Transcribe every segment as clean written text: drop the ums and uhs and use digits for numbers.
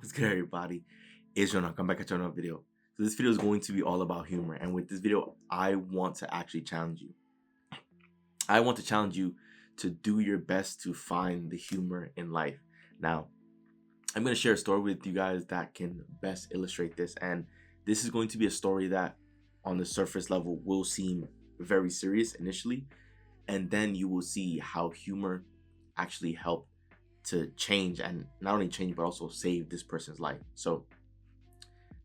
What's good, everybody? It's Jonah. Come back at another video. So this video is going to be all about humor, and with this video, I want to actually challenge you. I want to challenge you to do your best to find the humor in life. Now, I'm going to share a story with you guys that can best illustrate this, and this is going to be a story that, on the surface level, will seem very serious initially, and then you will see how humor actually helped to change, and not only change but also save this person's life. So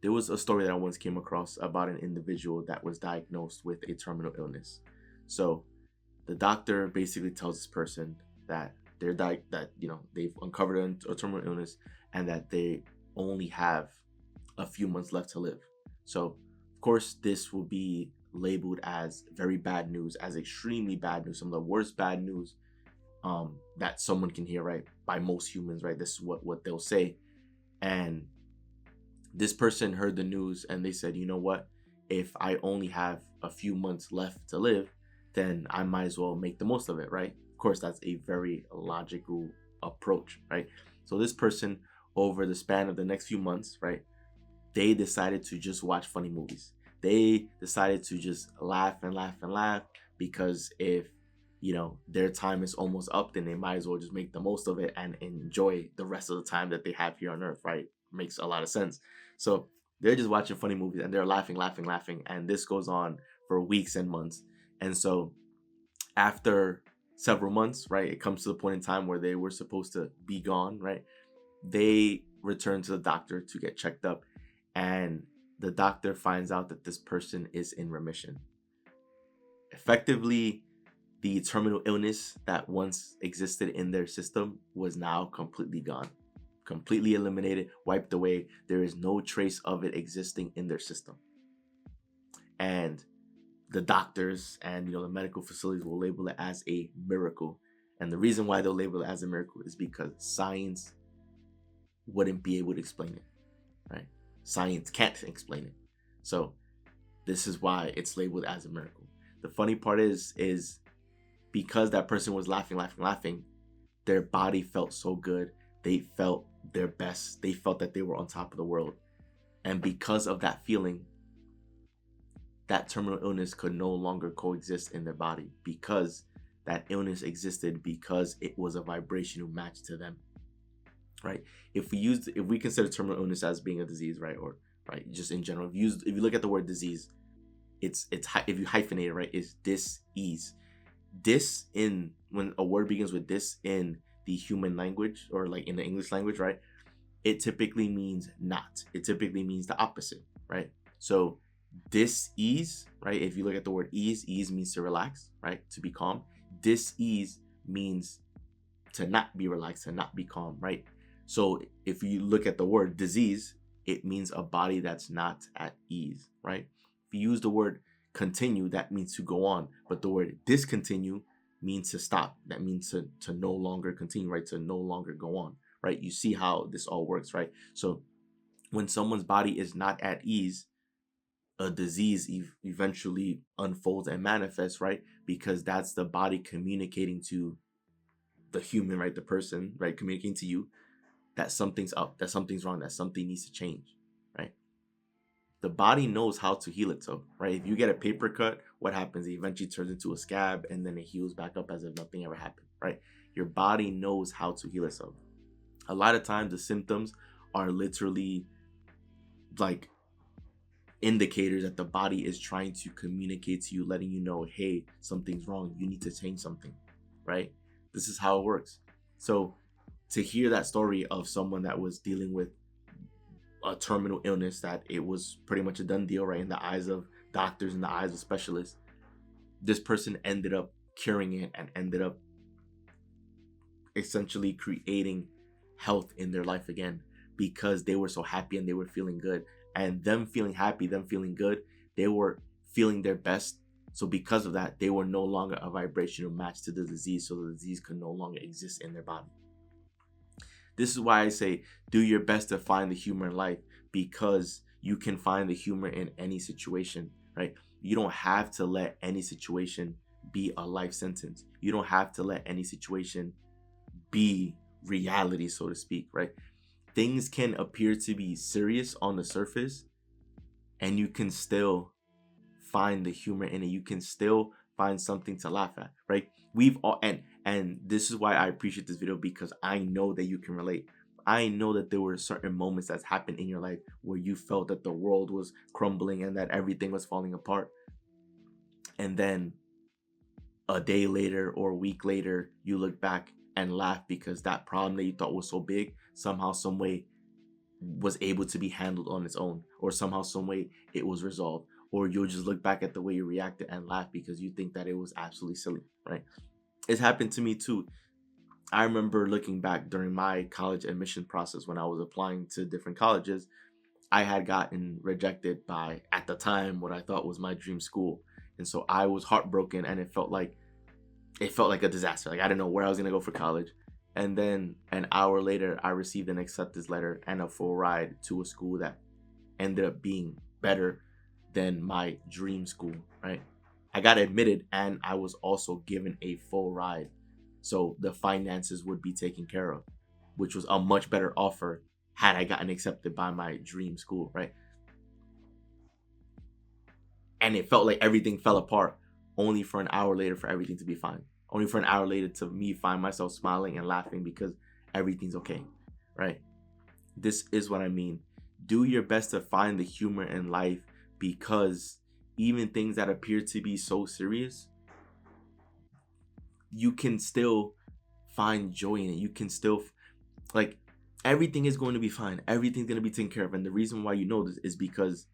there was a story that I once came across about an individual that was diagnosed with a terminal illness. So the doctor basically tells this person that they've uncovered a terminal illness and that they only have a few months left to live. So of course this will be labeled as very bad news, as extremely bad news, some of the worst bad news that someone can hear, right? By most humans, right? This is what they'll say. And this person heard the news and they said, you know what? If I only have a few months left to live, then I might as well make the most of it, right? Of course, that's a very logical approach, right? So this person, over the span of the next few months, right, they decided to just watch funny movies. They decided to just laugh and laugh and laugh, because if their time is almost up, then they might as well just make the most of it and enjoy the rest of the time that they have here on earth, right? Makes a lot of sense. So they're just watching funny movies and they're laughing, and this goes on for weeks and months. And so after several months, right, it comes to the point in time where they were supposed to be gone, right? They return to the doctor to get checked up, and the doctor finds out that this person is in remission. Effectively, the terminal illness that once existed in their system was now completely gone, completely eliminated, wiped away. There is no trace of it existing in their system. And the doctors and the medical facilities will label it as a miracle. And the reason why they'll label it as a miracle is because science wouldn't be able to explain it, right? Science can't explain it. So this is why it's labeled as a miracle. The funny part is because that person was laughing, their body felt so good. They felt their best. They felt that they were on top of the world. And because of that feeling, that terminal illness could no longer coexist in their body, because that illness existed because it was a vibrational match to them, right? If we consider terminal illness as being a disease, right, or right, just in general, if you look at the word disease, it's if you hyphenate it, right, it's dis-ease. When a word begins with this in the human language, or like in the English language, right, it typically means not. It typically means the opposite, right? So dis-ease, right, if you look at the word ease means to relax, right, to be calm. Dis-ease means to not be relaxed, to not be calm, right? So if you look at the word disease, it means a body that's not at ease, right? If you use the word continue, that means to go on, but the word discontinue means to stop. That means to no longer continue, right? To no longer go on, right? You see how this all works, right? So when someone's body is not at ease, a disease eventually unfolds and manifests, right? Because that's the body communicating to the human, right? The person, right? Communicating to you that something's up, that something's wrong, that something needs to change, right? The body knows how to heal itself, right? If you get a paper cut, what happens? It eventually turns into a scab and then it heals back up as if nothing ever happened, right? Your body knows how to heal itself. A lot of times the symptoms are literally like indicators that the body is trying to communicate to you, letting you know, hey, something's wrong. You need to change something, right? This is how it works. So to hear that story of someone that was dealing with a terminal illness, that it was pretty much a done deal, right, in the eyes of doctors, in the eyes of specialists, this person ended up curing it and ended up essentially creating health in their life again, because they were so happy and they were feeling good. And them feeling happy, them feeling good, they were feeling their best. So because of that, they were no longer a vibrational match to the disease, so the disease could no longer exist in their body. This is why I say do your best to find the humor in life, because you can find the humor in any situation, right? You don't have to let any situation be a life sentence. You don't have to let any situation be reality, so to speak, right? things can appear to be serious on the surface, and you can still find the humor in it. You can still find something to laugh at, right? We've all, and this is why I appreciate this video, because I know that you can relate. I know that there were certain moments that's happened in your life where you felt that the world was crumbling and that everything was falling apart. And then a day later or a week later, you look back and laugh because that problem that you thought was so big somehow, some way was able to be handled on its own, or somehow, some way it was resolved. Or you'll just look back at the way you reacted and laugh because you think that it was absolutely silly, right? It's happened to me too. I remember looking back during my college admission process when I was applying to different colleges. I had gotten rejected by, at the time, what I thought was my dream school. And so I was heartbroken, and it felt like a disaster. Like I didn't know where I was gonna go for college. And then an hour later, I received an acceptance letter and a full ride to a school that ended up being better than my dream school, right? I got admitted, and I was also given a full ride. So the finances would be taken care of, which was a much better offer had I gotten accepted by my dream school, right? And it felt like everything fell apart, only for an hour later for everything to be fine. Only for an hour later to me find myself smiling and laughing because everything's okay, right? This is what I mean. Do your best to find the humor in life, because even things that appear to be so serious, you can still find joy in it. You can still, like, everything is going to be fine. Everything's going to be taken care of. And the reason why you know this is because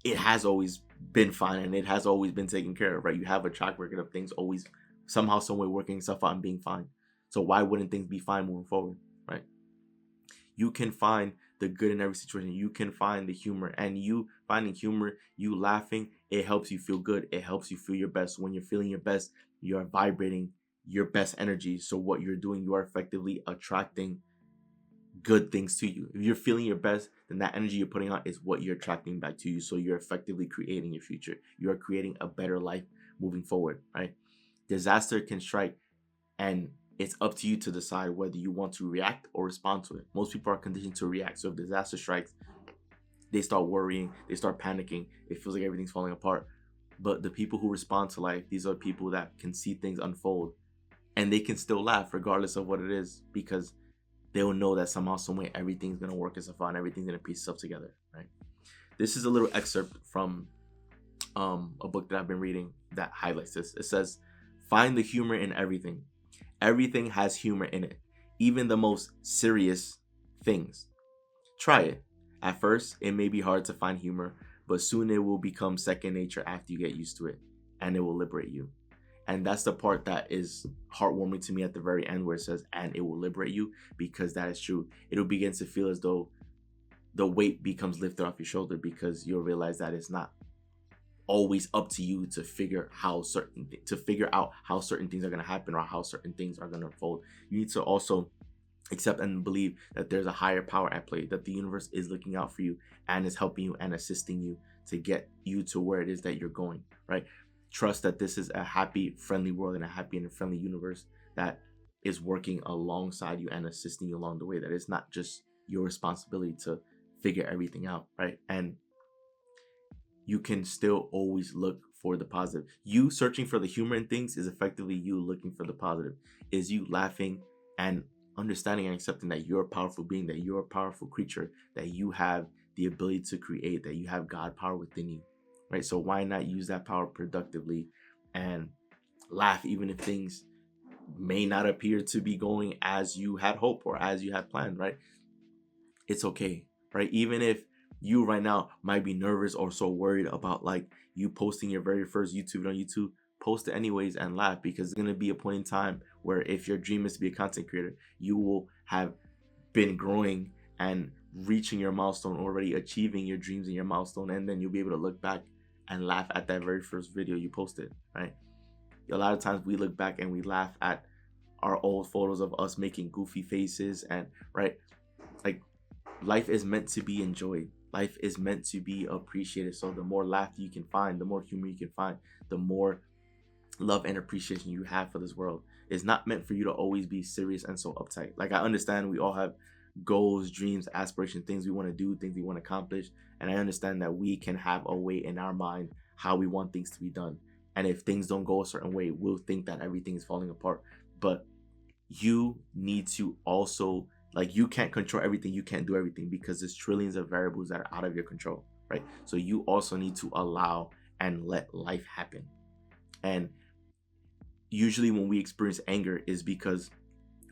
it has always been fine and it has always been taken care of, right? You have a track record of things always somehow, some way working stuff out and being fine. So why wouldn't things be fine moving forward, right? You can find the good in every situation. You can find the humor, and you finding humor, you laughing, it helps you feel good. It helps you feel your best. When you're feeling your best, you are vibrating your best energy. So what you're doing, you are effectively attracting good things to you. If you're feeling your best, then that energy you're putting out is what you're attracting back to you. So you're effectively creating your future. You are creating a better life moving forward, right? Disaster can strike, and it's up to you to decide whether you want to react or respond to it. Most people are conditioned to react. So if disaster strikes, they start worrying, they start panicking. It feels like everything's falling apart. But the people who respond to life, these are people that can see things unfold, and they can still laugh regardless of what it is, because they will know that somehow, some way, everything's gonna work itself out and everything's gonna piece itself together, right? This is a little excerpt from a book that I've been reading that highlights this. It says, "Find the humor in everything. Everything has humor in it, even the most serious things. Try it. At first, it may be hard to find humor, but soon it will become second nature after you get used to it, and it will liberate you." And that's the part that is heartwarming to me at the very end, where it says, "and it will liberate you," because that is true. It'll begin to feel as though the weight becomes lifted off your shoulder, because you'll realize that it's not always up to you to figure out how certain things are going to happen or how certain things are going to unfold. You need to also accept and believe that there's a higher power at play, that the universe is looking out for you and is helping you and assisting you to get you to where it is that you're going, right? Trust that this is a happy, friendly world and a happy and friendly universe that is working alongside you and assisting you along the way. That it's not just your responsibility to figure everything out, right? And you can still always look for the positive. You searching for the humor in things is effectively you looking for the positive. Is you laughing and understanding and accepting that you're a powerful being, that you're a powerful creature, that you have the ability to create, that you have God power within you, right? So why not use that power productively and laugh even if things may not appear to be going as you had hoped or as you had planned, right? It's okay, right? Even if you right now might be nervous or so worried about like you posting your very first YouTube on YouTube, post it anyways and laugh, because there's going to be a point in time where if your dream is to be a content creator, you will have been growing and reaching your milestone, already achieving your dreams and your milestone, and then you'll be able to look back and laugh at that very first video you posted, right? A lot of times we look back and we laugh at our old photos of us making goofy faces, and right, like, life is meant to be enjoyed. Life is meant to be appreciated. So the more laughter you can find, the more humor you can find, the more love and appreciation you have for this world. It's not meant for you to always be serious and so uptight. Like, I understand we all have goals, dreams, aspirations, things we want to do, things we want to accomplish. And I understand that we can have a way in our mind how we want things to be done. And if things don't go a certain way, we'll think that everything is falling apart. But you need to also, like, you can't control everything, you can't do everything, because there's trillions of variables that are out of your control, right? So you also need to allow and let life happen. And usually when we experience anger is because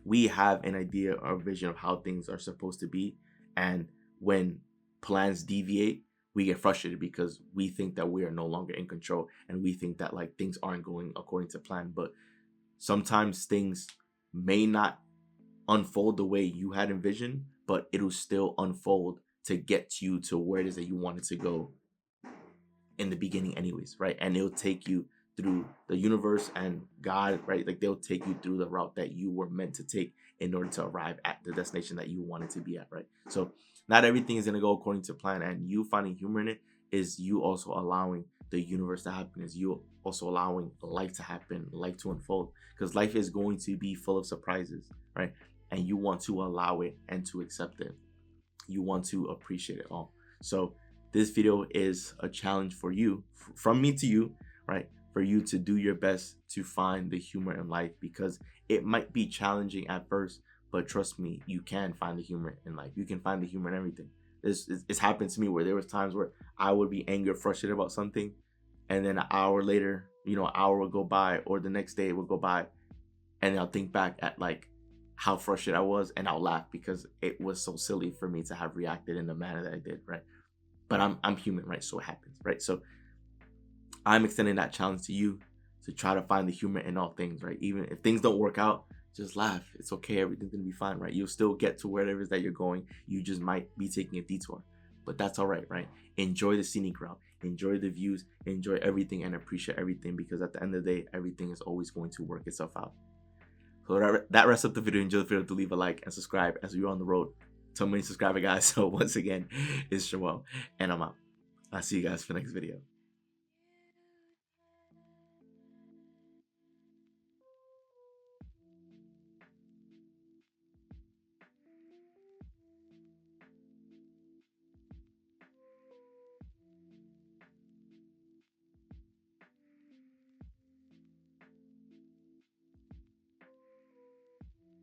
we have an idea or vision of how things are supposed to be, and when plans deviate, we get frustrated because we think that we are no longer in control, and we think that like things aren't going according to plan. But sometimes things may not unfold the way you had envisioned, but it'll still unfold to get you to where it is that you wanted to go in the beginning anyways, right? And it'll take you through the universe and God, right? Like they'll take you through the route that you were meant to take in order to arrive at the destination that you wanted to be at, right? So not everything is going to go according to plan, and you finding humor in it is you also allowing the universe to happen, is you also allowing life to happen, life to unfold, because life is going to be full of surprises, right? And you want to allow it and to accept it. You want to appreciate it all. So this video is a challenge for you, from me to you, right? For you to do your best to find the humor in life, because it might be challenging at first, but trust me, you can find the humor in life. You can find the humor in everything. It's happened to me where there was times where I would be angry or frustrated about something, and then an hour later, an hour would go by, or the next day it would go by, and I'll think back at like how frustrated I was, and I'll laugh because it was so silly for me to have reacted in the manner that I did, right? But I'm human, right? So it happens, right? So I'm extending that challenge to you to try to find the humor in all things, right? Even if things don't work out, just laugh. It's okay. Everything's gonna be fine, right? You'll still get to wherever it is that you're going. You just might be taking a detour, but that's all right, right? Enjoy the scenic route, enjoy the views, enjoy everything, and appreciate everything, because at the end of the day, everything is always going to work itself out. So that wraps up the video. Enjoy the video. To leave a like and subscribe as we're on the road to many subscriber guys. So once again, it's Shmuel, and I'm out. I'll see you guys for the next video.